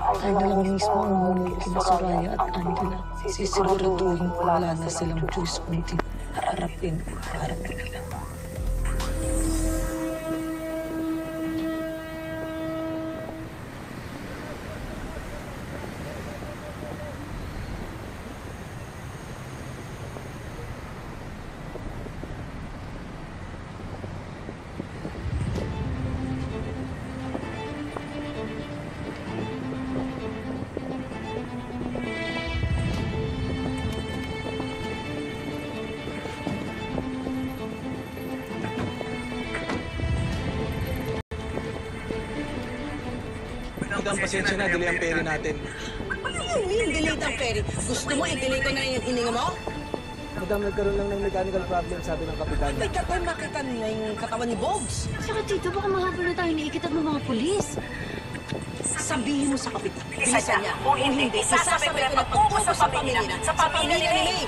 Tayo na lang mismo ang mamuli kina Soraya at Angela. Sisiguraduhin wala na silang choice kundi harapin nila. Madam, pasensya na, delay ang ferry natin. Ano yung delay ang ferry? Gusto mo i-delay ko na yung hininga mo? Madam, nagkaroon lang ng mechanical problem, sabi ng kapitan. May katay makita niya yung katawan ni Bogs. Saka tito, baka mahabol na tayo naiikit ng mga pulis. Sabihin mo sa kapitan, bilisan niya. Kung hindi, sasabay ko na pagtuko sa pamilya ni May.